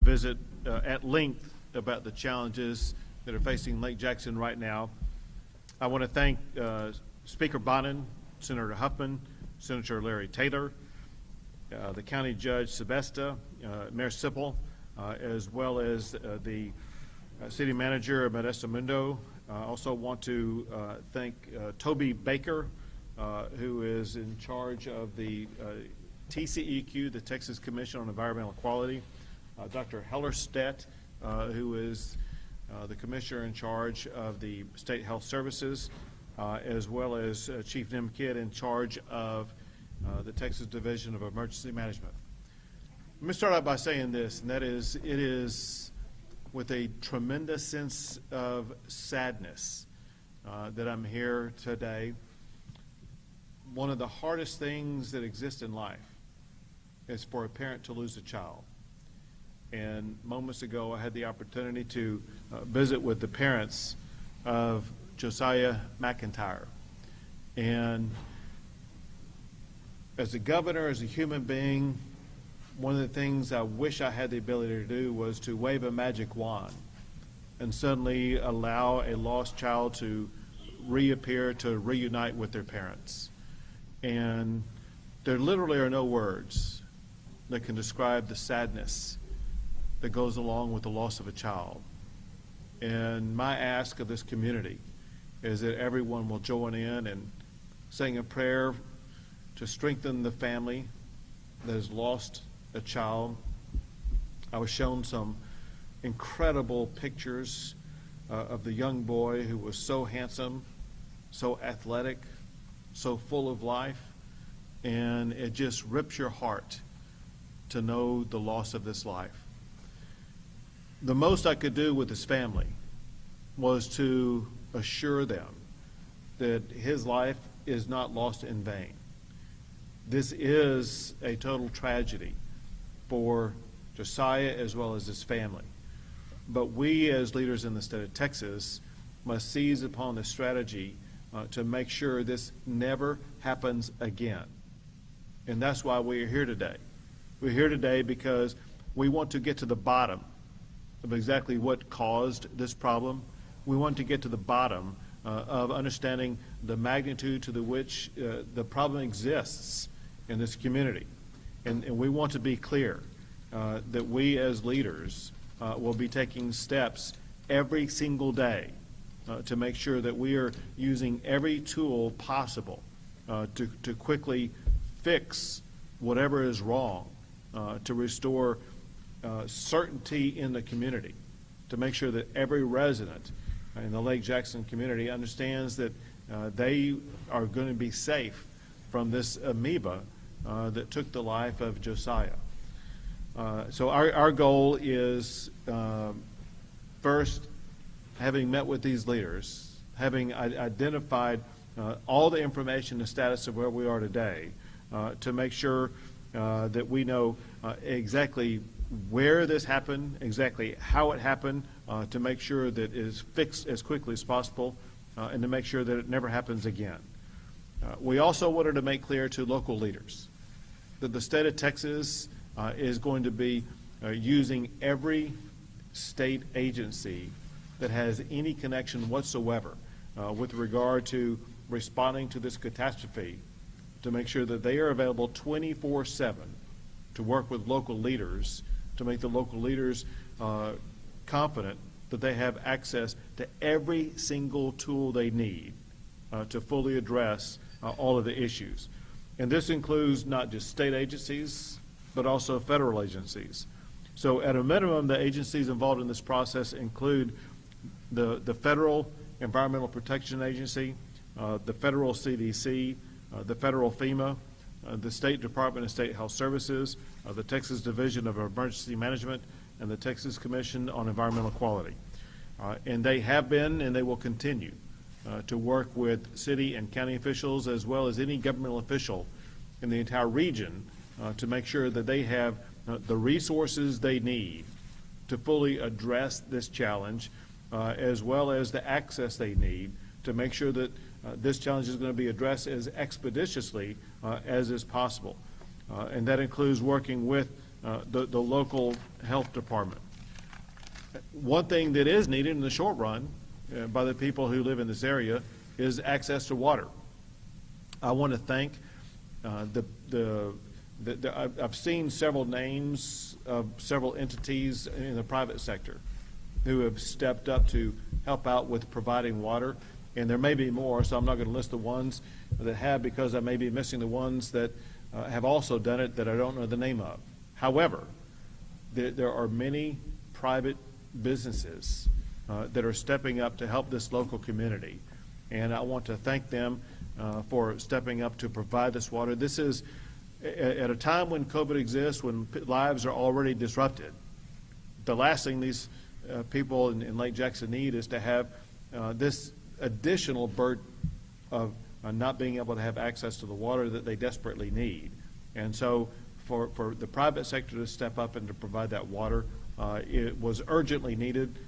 visit at length about the challenges that are facing Lake Jackson right now. I want to thank Speaker Bonin, Senator Huffman, Senator Larry Taylor, the County Judge Sebesta, Mayor Sipple, as well as the City Manager Modesto Mundo. I also want to thank Toby Baker, who is in charge of the TCEQ, the Texas Commission on Environmental Quality, Dr. Hellerstedt, who is the Commissioner in charge of the State Health Services, as well as Chief Nim Kidd in charge of the Texas Division of Emergency Management. Let me start out by saying this, and that is, it is with a tremendous sense of sadness that I'm here today. One of the hardest things that exists in life is for a parent to lose a child. And moments ago, I had the opportunity to visit with the parents of Josiah Mcintyre. And as a governor, as a human being, one of the things I wish I had the ability to do was to wave a magic wand and suddenly allow a lost child to reappear, to reunite with their parents. And there literally are no words that can describe the sadness that goes along with the loss of a child. And my ask of this community is that everyone will join in and saying a prayer to strengthen the family that has lost a child. I was shown some incredible pictures of the young boy who was so handsome, so athletic, so full of life, and it just rips your heart to know the loss of this life. The most I could do with his family was to assure them that his life is not lost in vain. This is a total tragedy for Josiah as well as his family. But we as leaders in the state of Texas must seize upon the strategy to make sure this never happens again. And that's why we are here today. We're here today because we want to get to the bottom of exactly what caused this problem. We want to get to the bottom of understanding the magnitude to which the problem exists in this community. And we want to be clear that we as leaders will be taking steps every single day to make sure that we are using every tool possible to quickly fix whatever is wrong, to restore certainty in the community, to make sure that every resident in the Lake Jackson community understands that they are going to be safe from this amoeba that took the life of Josiah. So our goal is, first, having met with these leaders, having identified all the information, the status of where we are today, to make sure that we know exactly where this happened, exactly how it happened, to make sure that it is fixed as quickly as possible, and to make sure that it never happens again. We also wanted to make clear to local leaders that the state of Texas is going to be using every state agency that has any connection whatsoever with regard to responding to this catastrophe, to make sure that they are available 24/7 to work with local leaders, to make the local leaders confident that they have access to every single tool they need to fully address all of the issues. And this includes not just state agencies, but also federal agencies. So at a minimum, the agencies involved in this process include the Federal Environmental Protection Agency, the Federal CDC, the Federal FEMA, the State Department of State Health Services, the Texas Division of Emergency Management, and the Texas Commission on Environmental Quality. And they have been and they will continue to work with city and county officials as well as any governmental official in the entire region to make sure that they have the resources they need to fully address this challenge, as well as the access they need to make sure that this challenge is going to be addressed as expeditiously as is possible. And that includes working with the local health department. One thing that is needed in the short run by the people who live in this area is access to water. I want to thank I've seen several names of several entities in the private sector who have stepped up to help out with providing water, and there may be more, so I'm not going to list the ones that have, because I may be missing the ones that have also done it that I don't know the name of. However, there are many private businesses that are stepping up to help this local community, and I want to thank them for stepping up to provide this water. This is at a time when COVID exists, when lives are already disrupted. The last thing these people in Lake Jackson need is to have this additional burden of not being able to have access to the water that they desperately need. And so for the private sector to step up and to provide that water, it was urgently needed,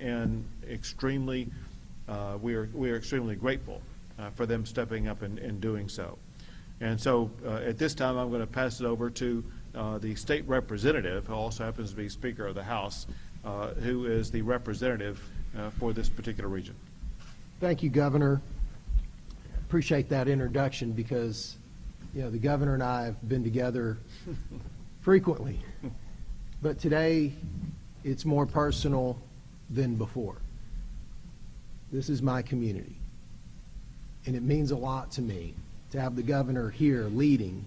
and extremely, we are extremely grateful for them stepping up and doing so. And so at this time, I'm going to pass it over to the state representative, who also happens to be Speaker of the House, who is the representative for this particular region. Thank you, Governor. Appreciate that introduction, because the Governor and I have been together frequently, but today it's more personal than before. This is my community, and it means a lot to me to have the Governor here leading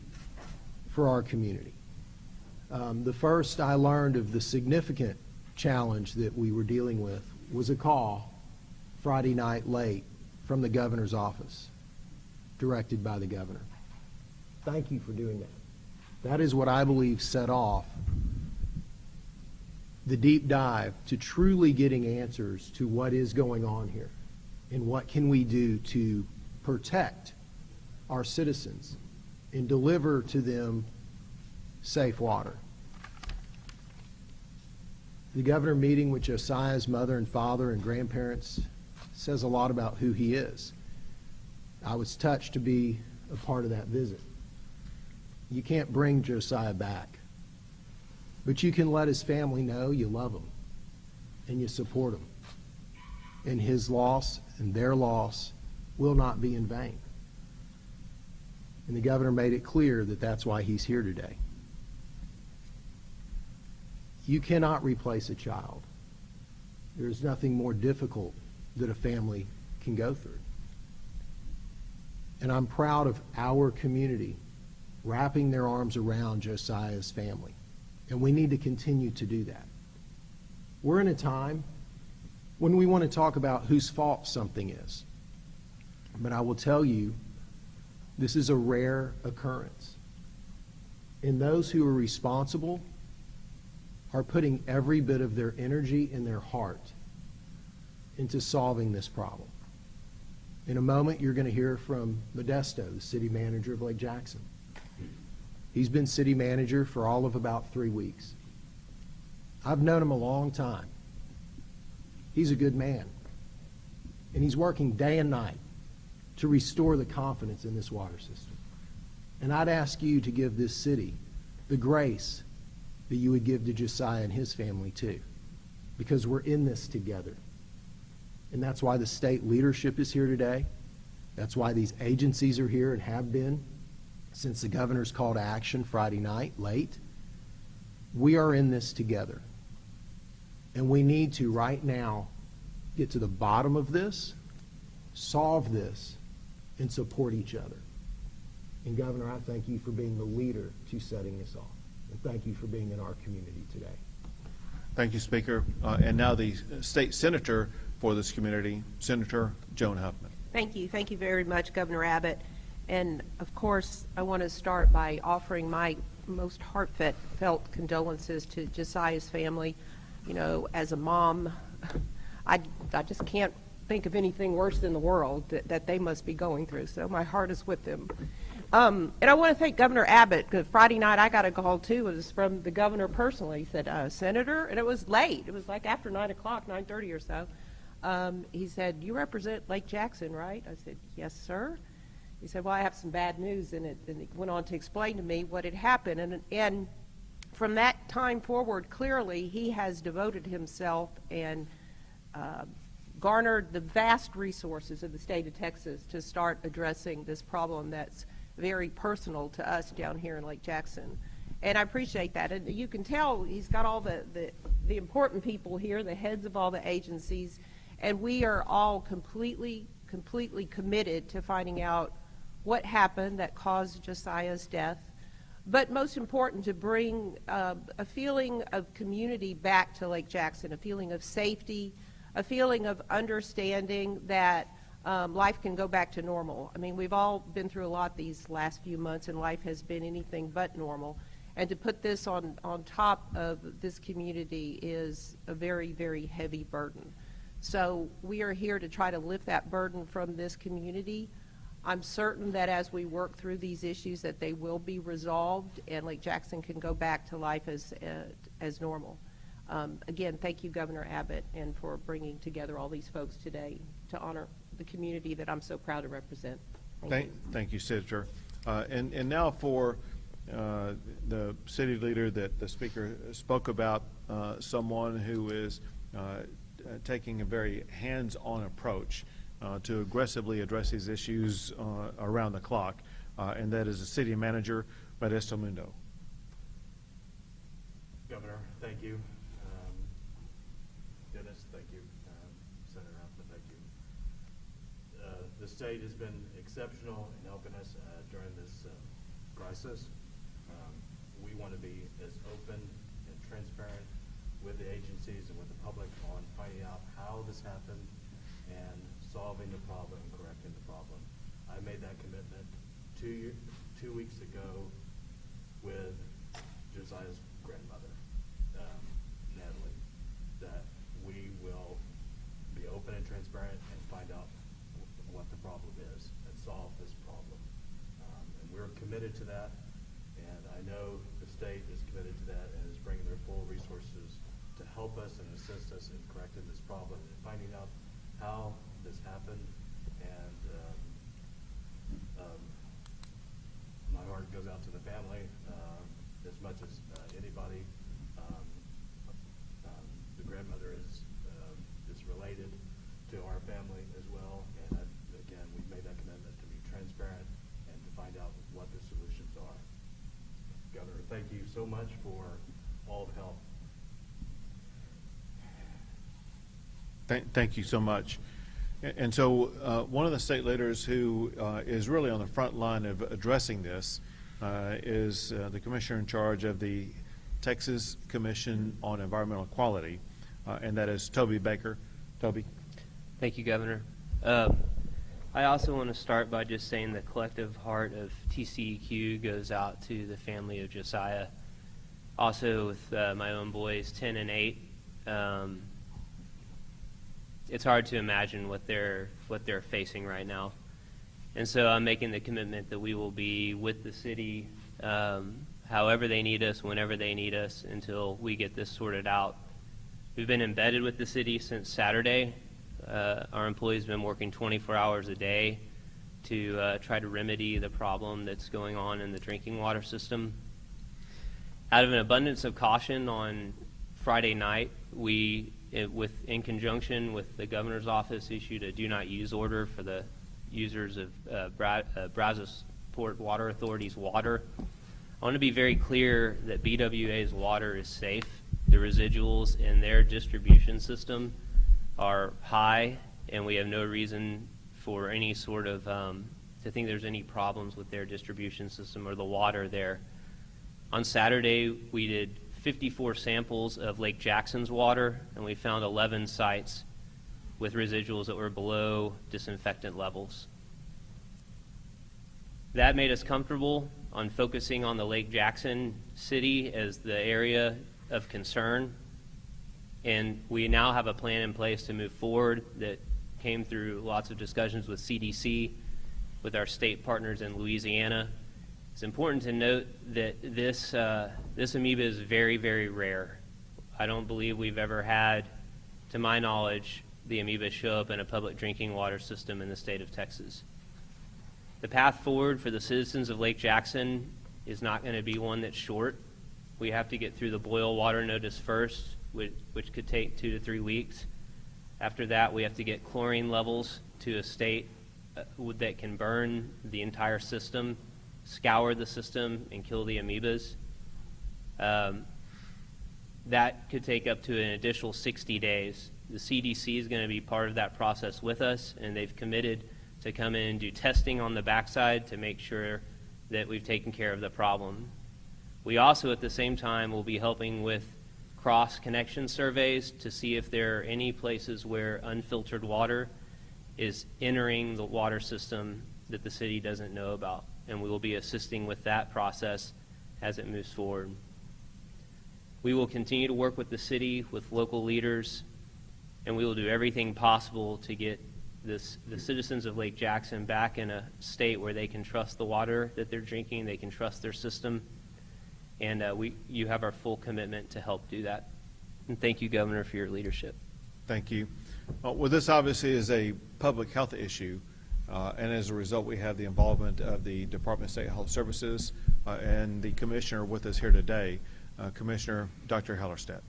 for our community. The first I learned of the significant challenge that we were dealing with was a call Friday night late from the Governor's office, directed by the Governor. Thank you for doing that. That is what I believe set off the deep dive to truly getting answers to what is going on here and what can we do to protect our citizens and deliver to them safe water. The Governor meeting with Josiah's mother and father and grandparents says a lot about who he is. I was touched to be a part of that visit. You can't bring Josiah back, but you can let his family know you love him and you support him, and his loss and their loss will not be in vain. And the Governor made it clear that that's why he's here today. You cannot replace a child. There's nothing more difficult that a family can go through. And I'm proud of our community wrapping their arms around Josiah's family. And we need to continue to do that. We're in a time when we want to talk about whose fault something is. But I will tell you, this is a rare occurrence. And those who are responsible are putting every bit of their energy and their heart into solving this problem. In a moment, you're going to hear from Modesto, the city manager of Lake Jackson. He's been city manager for all of about 3 weeks. I've known him a long time. He's a good man. And he's working day and night to restore the confidence in this water system. And I'd ask you to give this city the grace that you would give to Josiah and his family too, because we're in this together. And that's why the state leadership is here today. That's why these agencies are here and have been since the Governor's call to action Friday night late. We are in this together. And we need to right now get to the bottom of this, solve this, and support each other. And Governor, I thank you for being the leader to setting this off. And thank you for being in our community today. Thank you, Speaker. And now the state senator for this community, Senator Joan Huffman. Thank you. Thank you very much, Governor Abbott. And of course, I want to start by offering my most heartfelt condolences to Josiah's family. As a mom, I just can't think of anything worse in the world that they must be going through. So my heart is with them. And I want to thank Governor Abbott, because Friday night I got a call too. It was from the governor personally. He said, Senator, and it was late. It was like after 9 o'clock, 9:30 or so. He said, you represent Lake Jackson, right? I said, yes, sir. He said, well, I have some bad news. And he went on to explain to me what had happened. And from that time forward, clearly, he has devoted himself and garnered the vast resources of the state of Texas to start addressing this problem that's very personal to us down here in Lake Jackson. And I appreciate that. And you can tell he's got all the important people here, the heads of all the agencies, and we are all completely committed to finding out what happened that caused Josiah's death. But most important, to bring a feeling of community back to Lake Jackson, a feeling of safety, a feeling of understanding that life can go back to normal. I mean, we've all been through a lot these last few months, and life has been anything but normal. And to put this on top of this community is a very, very heavy burden. So we are here to try to lift that burden from this community. I'm certain that as we work through these issues that they will be resolved and Lake Jackson can go back to life as normal. Again, thank you, Governor Abbott, and for bringing together all these folks today to honor the community that I'm so proud to represent. Thank you, Senator. And now for the city leader that the speaker spoke about, someone who is taking a very hands-on approach to aggressively address these issues around the clock, and that is the city manager, Modesto Mundo. Governor, thank you. Dennis, thank you. Senator Huffman, thank you. The state has been exceptional in helping us during this crisis. We want to be as open and transparent with the agencies and with the public on finding out how this happened and solving the problem and correcting the problem. I made that commitment 2 weeks ago with Josiah's grandmother, Natalie, that we will be open and transparent and find out what the problem is and solve this problem. And we're committed to that, and I know the state is committed to that and is bringing their full resources to help us and assist us in correcting this problem and finding out how this happened. And my heart goes out to the family as much as anybody. The grandmother is related to our family as well, and again, we've made that commitment to be transparent and to find out what the solutions are. Governor, thank you so much for all the help. Thank you so much. And so one of the state leaders who is really on the front line of addressing this is the commissioner in charge of the Texas Commission on Environmental Quality, and that is Toby Baker. Toby. Thank you, Governor. I also want to start by just saying the collective heart of TCEQ goes out to the family of Josiah. Also with my own boys, 10 and 8. It's hard to imagine what they're facing right now. And so I'm making the commitment that we will be with the city however they need us, whenever they need us, until we get this sorted out. We've been embedded with the city since Saturday. Our employees have been working 24 hours a day to try to remedy the problem that's going on in the drinking water system. Out of an abundance of caution on Friday night, we, in conjunction with the governor's office, issued a do not use order for the users of Brazosport Water Authority's water. I want to be very clear that BWA's water is safe. The residuals in their distribution system are high, and we have no reason for any sort of to think there's any problems with their distribution system or the water there. On Saturday, we did 54 samples of Lake Jackson's water, and we found 11 sites with residuals that were below disinfectant levels. That made us comfortable on focusing on the Lake Jackson city as the area of concern, and we now have a plan in place to move forward that came through lots of discussions with CDC, with our state partners in Louisiana. It's important to note that this amoeba is very, very rare. I don't believe we've ever had, to my knowledge, the amoeba show up in a public drinking water system in the state of Texas. The path forward for the citizens of Lake Jackson is not going to be one that's short. We have to get through the boil water notice first, which could take 2 to 3 weeks. After that, we have to get chlorine levels to a state that can burn the entire system, scour the system, and kill the amoebas. That could take up to an additional 60 days. The CDC is going to be part of that process with us, and they've committed to come in and do testing on the backside to make sure that we've taken care of the problem. We also, at the same time, will be helping with cross-connection surveys to see if there are any places where unfiltered water is entering the water system that the city doesn't know about, and we will be assisting with that process as it moves forward. We will continue to work with the city, with local leaders, and we will do everything possible to get the citizens of Lake Jackson back in a state where they can trust the water that they're drinking, they can trust their system, and you have our full commitment to help do that. And thank you, Governor, for your leadership. Thank you. Well, this obviously is a public health issue, and as a result, we have the involvement of the Department of State Health Services and the Commissioner with us here today, Commissioner Dr. Hellerstedt.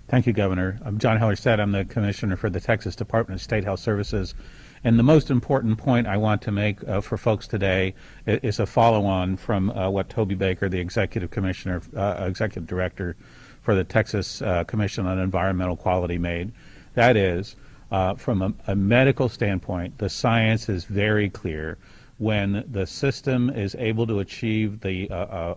Thank you, Governor. I'm John Hellerstedt. I'm the Commissioner for the Texas Department of State Health Services. And the most important point I want to make for folks today is a follow-on from what Toby Baker, the Executive Director for the Texas Commission on Environmental Quality, made. That is, from a medical standpoint, the science is very clear. When the system is able to achieve the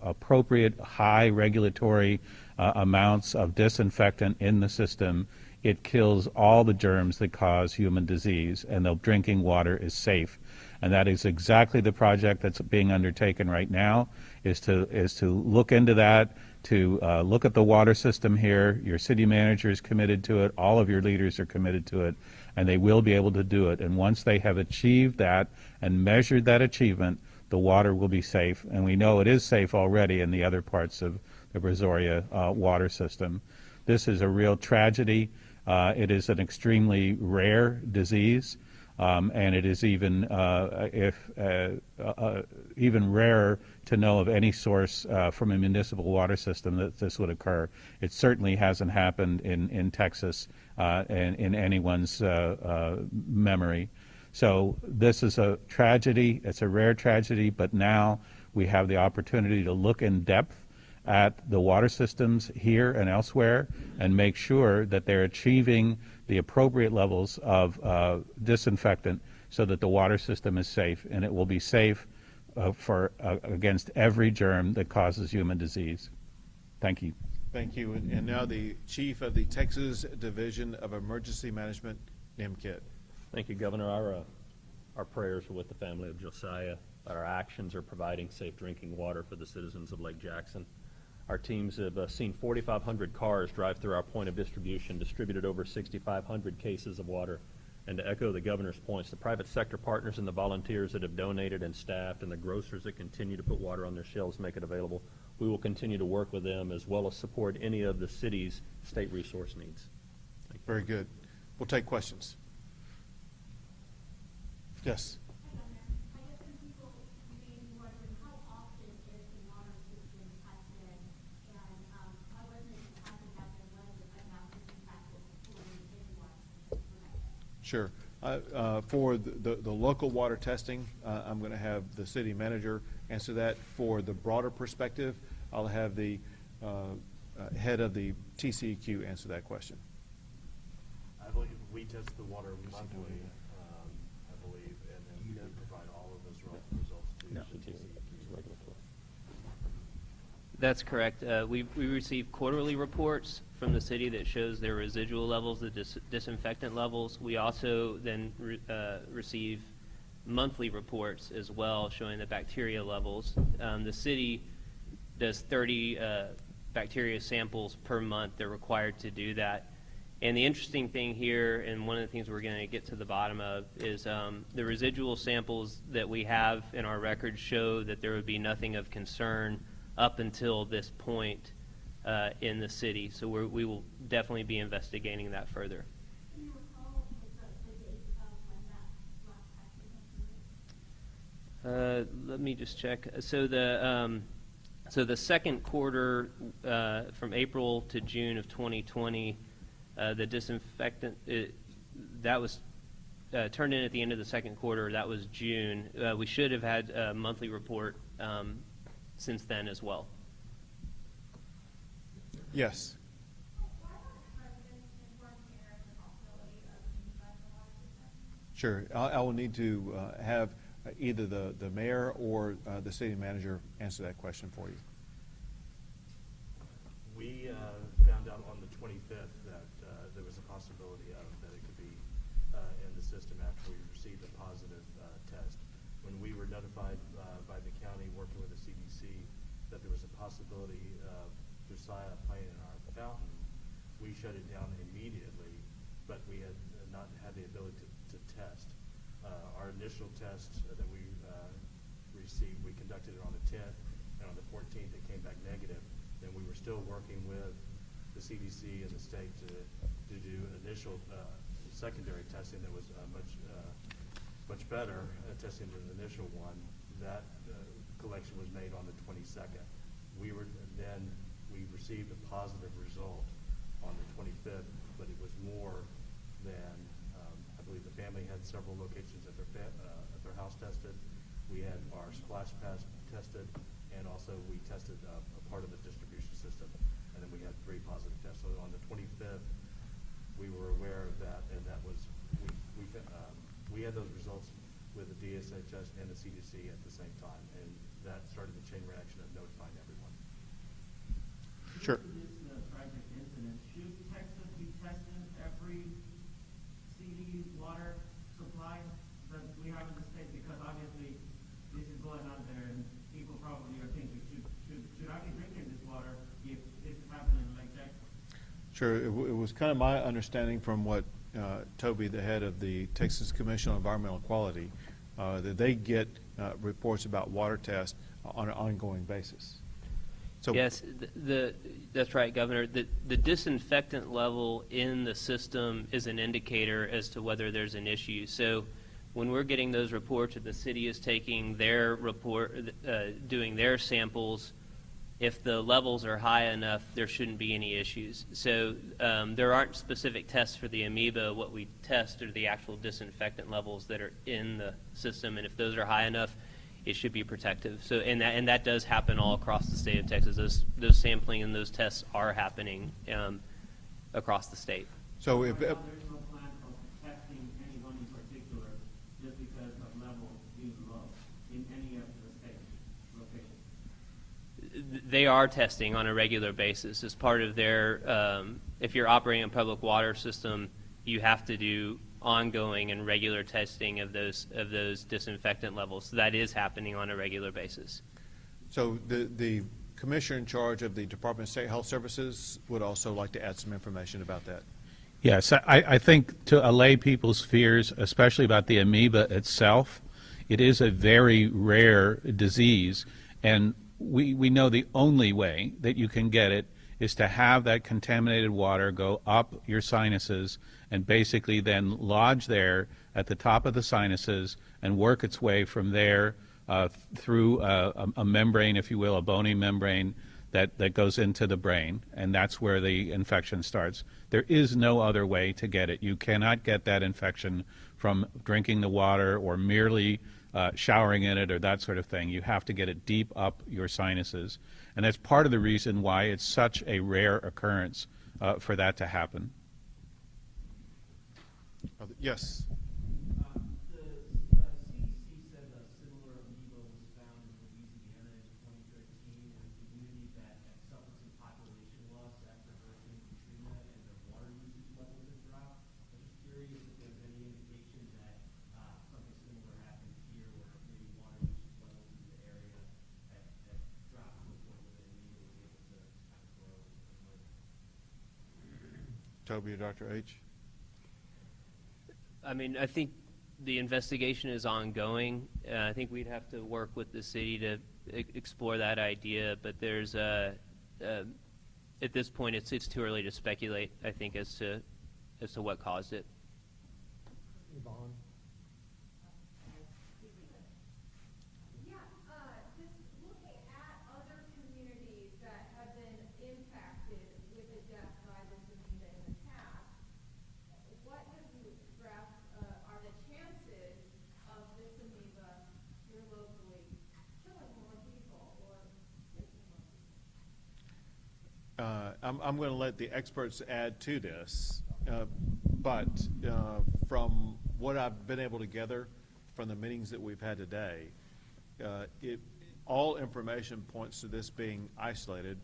appropriate high regulatory amounts of disinfectant in the system, it kills all the germs that cause human disease, and the drinking water is safe. And that is exactly the project that's being undertaken right now, is to look into that, to look at the water system here. Your city manager is committed to it. All of your leaders are committed to it, and they will be able to do it. And once they have achieved that and measured that achievement, the water will be safe. And we know it is safe already in the other parts of the Brazoria water system. This is a real tragedy. It is an extremely rare disease, and it is even even rarer to know of any source from a municipal water system that this would occur. It certainly hasn't happened in Texas in anyone's memory. So this is a tragedy. It's a rare tragedy, but now we have the opportunity to look in depth at the water systems here and elsewhere and make sure that they're achieving the appropriate levels of disinfectant so that the water system is safe, and it will be safe against every germ that causes human disease. Thank you. Thank you. And now the Chief of the Texas Division of Emergency Management, NIMKIT. Thank you, Governor. Our prayers are with the family of Josiah. Our actions are providing safe drinking water for the citizens of Lake Jackson. Our teams have seen 4,500 cars drive through our point of distribution, distributed over 6,500 cases of water. And to echo the Governor's points, the private sector partners and the volunteers that have donated and staffed, and the grocers that continue to put water on their shelves, make it available, we will continue to work with them as well as support any of the city's state resource needs. Very good. We'll take questions. Yes. Sure. For the local water testing, I'm going to have the city manager answer that. For the broader perspective, I'll have the head of the TCEQ answer that question. I believe we test the water monthly, I believe, and then we provide all of those results to the TCEQ. That's correct. We receive quarterly reports from the city that shows their residual levels, the disinfectant levels. We also then receive monthly reports as well showing the bacteria levels. The city does 30 bacteria samples per month. They're required to do that. And the interesting thing here, and one of the things we're going to get to the bottom of, is the residual samples that we have in our records show that there would be nothing of concern up until this point in the city. So we will definitely be investigating that further. Can you recall the date of when that last testing was done? Let me just check. So the So the second quarter, from April to June of 2020, the disinfectant, that was turned in at the end of the second quarter. That was June. We should have had a monthly report since then as well. Yes. Sure. I will need to have either the mayor or the city manager answer that question for you. We found out on the 25th that there was a possibility that it could be in the system after we received a positive test. When we were notified by the county working with the CDC that there was a possibility of Josiah playing in our fountain, we shut it down immediately, but we had not had the ability to test. Our initial test that we received, we conducted it on the 10th, and on the 14th it came back negative. Then we were still working with the CDC and the state to do initial secondary testing that was much better testing than the initial one. That collection was made on the 22nd. We received a positive result on the 25th, but it was more than I believe the family had several locations at their house tested. We had our splash pads tested, and also we tested a part of the distribution system, and then we had 3 positive tests. So on the 25th, we were aware of that, and that was we had those results with the DSHS and the CDC at the same time, and that started the chain reaction of notifying everyone. Sure. This tragic incident, should Texas be testing every CD water supply that we have in the state? Because obviously this is going on there, and people probably are thinking, should I be drinking this water if this is happening in Lake Jackson? Sure. It was kind of my understanding from what Toby, the head of the Texas Commission on Environmental Quality, that they get reports about water tests on an ongoing basis. So Yes, that's right, Governor. The disinfectant level in the system is an indicator as to whether there's an issue. So when we're getting those reports, or the city is taking their report, doing their samples, if the levels are high enough, there shouldn't be any issues. So there aren't specific tests for the amoeba. What we test are the actual disinfectant levels that are in the system, and if those are high enough, it should be protective. So, and that does happen all across the state of Texas. Those sampling and those tests are happening across the state. so if There's no plan of testing anyone in particular just because of level being low in any of the state locations. They are testing on a regular basis as part of their, if you're operating a public water system, you have to do ongoing and regular testing of those disinfectant levels. So that is happening on a regular basis. So the commissioner in charge of the Department of State Health Services would also like to add some information about that. Yes, I think to allay people's fears, especially about the amoeba itself, it is a very rare disease, and we know the only way that you can get it is to have that contaminated water go up your sinuses and basically then lodge there at the top of the sinuses and work its way from there through a membrane, if you will, a bony membrane that goes into the brain, and that's where the infection starts. There is no other way to get it. You cannot get that infection from drinking the water or merely showering in it or that sort of thing. You have to get it deep up your sinuses. And that's part of the reason why it's such a rare occurrence for that to happen. Yes. The CDC said a similar amoeba was found in Louisiana in 2013 in a community that had suffered some population loss after Hurricane Katrina, and their water usage levels had dropped. I'm just curious if there's any indication that something similar happened here, where maybe water usage levels in the area had dropped to a point where the amoeba was able to kind of grow and live. Toby or Dr. H? I mean, I think the investigation is ongoing. I think we'd have to work with the city to explore that idea, but there's at this point it's too early to speculate, I think, as to what caused it. Yvonne? Yeah, just looking at other communities I'm going to let the experts add to this, but from what I've been able to gather from the meetings that we've had today, all information points to this being isolated.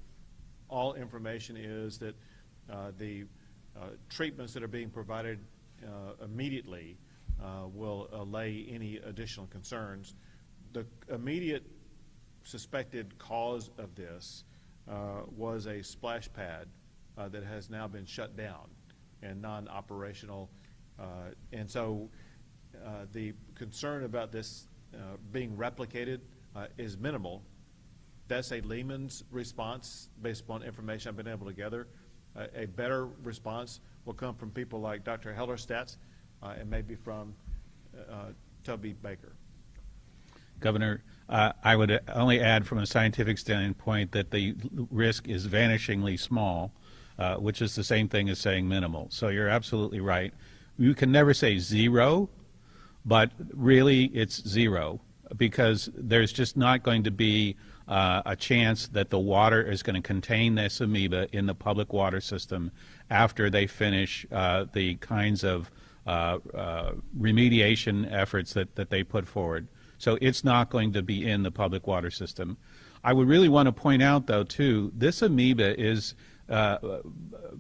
All information is that the treatments that are being provided immediately will allay any additional concerns. The immediate suspected cause of this was a splash pad that has now been shut down and non-operational. And so the concern about this being replicated is minimal. That's a layman's response based upon information I've been able to gather. A better response will come from people like Dr. Hellerstadt and maybe from Toby Baker. Governor, I would only add from a scientific standpoint that the risk is vanishingly small, which is the same thing as saying minimal. So you're absolutely right. You can never say zero, but really it's zero, because there's just not going to be a chance that the water is going to contain this amoeba in the public water system after they finish the kinds of remediation efforts that they put forward. So it's not going to be in the public water system. I would really want to point out, though, too, this amoeba is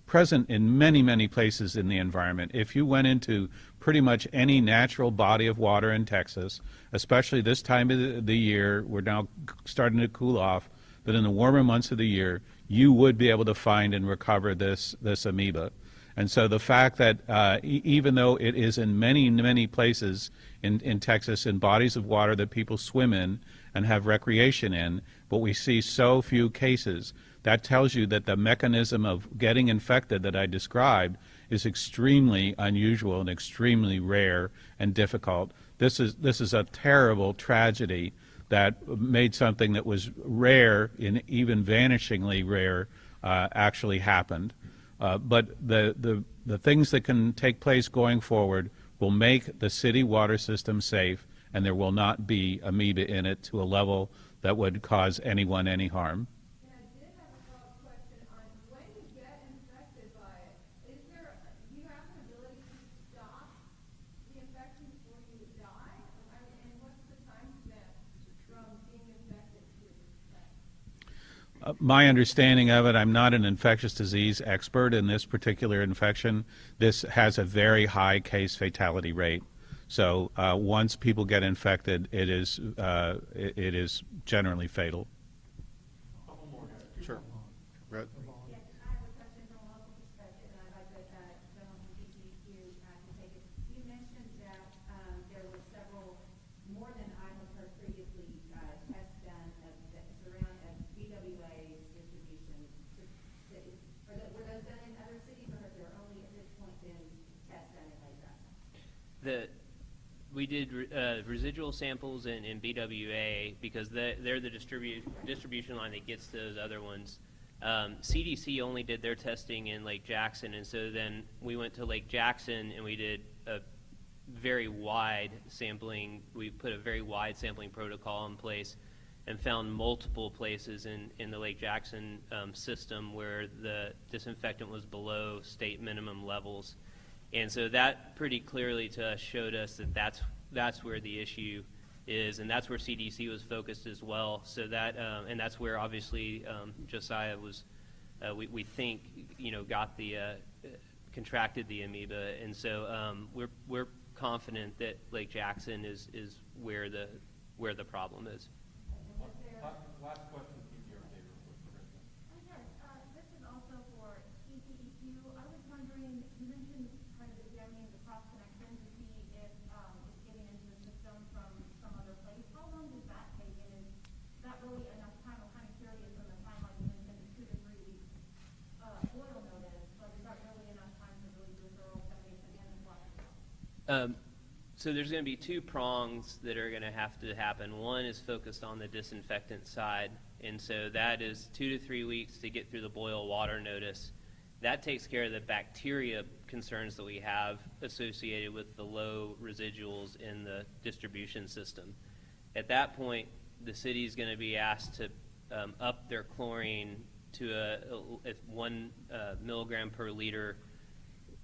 present in many, many places in the environment. If you went into pretty much any natural body of water in Texas, especially this time of the year, we're now starting to cool off, but in the warmer months of the year, you would be able to find and recover this amoeba. And so the fact that even though it is in many, many places in Texas, in bodies of water that people swim in and have recreation in, but we see so few cases, that tells you that the mechanism of getting infected that I described is extremely unusual and extremely rare and difficult. This is a terrible tragedy that made something that was rare, and even vanishingly rare, actually happened. But the things that can take place going forward will make the city water system safe, and there will not be amoeba in it to a level that would cause anyone any harm. And I did have a follow-up question on when you get infected by it, do you have an ability to stop the infection before you die? And what's the time span from being infected to death? My understanding of it, I'm not an infectious disease expert in this particular infection. This has a very high case fatality rate. So once people get infected, it is generally fatal. Sure. Brett? Yes, I have a question from a local perspective, and I'd like the gentleman from TCEQ to take it. You mentioned that there were several, more than I have heard previously, tests done that surround BWA distribution to cities. Were those done in other cities, or have there only at this point been tests done in Lake Jackson? We did residual samples in BWA because they're the distribution line that gets those other ones. CDC only did their testing in Lake Jackson, and so then we went to Lake Jackson and we did a very wide sampling. We put a very wide sampling protocol in place and found multiple places in the Lake Jackson system where the disinfectant was below state minimum levels. And so that pretty clearly to us showed us that that's where the issue is, and that's where CDC was focused as well. So that and that's where obviously Josiah was, we think, got the contracted the amoeba, and so we're confident that Lake Jackson is where the problem is. Last question. Yes, this is also for TCEQ. I was wondering, you mentioned kind of examining the cross connection to see if it's getting into the system from some other place. How long does that take, and is that really enough time? I'm kind of curious from the timeline you mentioned, the 2 to 3 weeks boil notice, but is that really enough time to really do a thorough examination and flush it out? So there's going to be 2 prongs that are going to have to happen. One is focused on the disinfectant side, and so that is 2 to 3 weeks to get through the boil water notice. That takes care of the bacteria concerns that we have associated with the low residuals in the distribution system. At that point, the city is going to be asked to up their chlorine at 1 milligram per liter.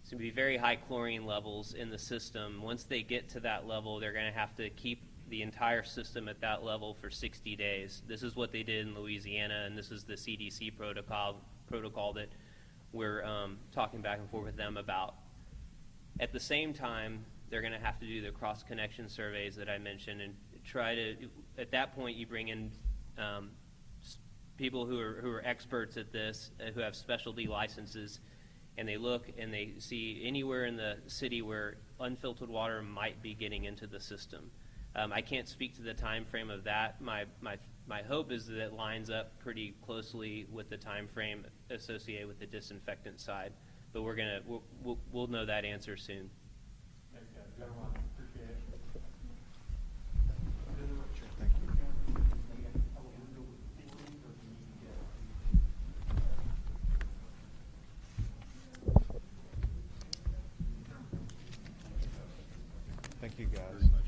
It's going to be very high chlorine levels in the system. Once they get to that level, they're going to have to keep the entire system at that level for 60 days. This is what they did in Louisiana, and this is the CDC protocol that we're talking back and forth with them about. At the same time, they're going to have to do the cross-connection surveys that I mentioned and try to, at that point, you bring in people who are experts at this, who have specialty licenses, and they look and they see anywhere in the city where unfiltered water might be getting into the system. I can't speak to the time frame of that. My hope is that it lines up pretty closely with the time frame associated with the disinfectant side, but we'll know that answer soon. Thanks, guys. Gentlemen, appreciate it. Thank you, guys.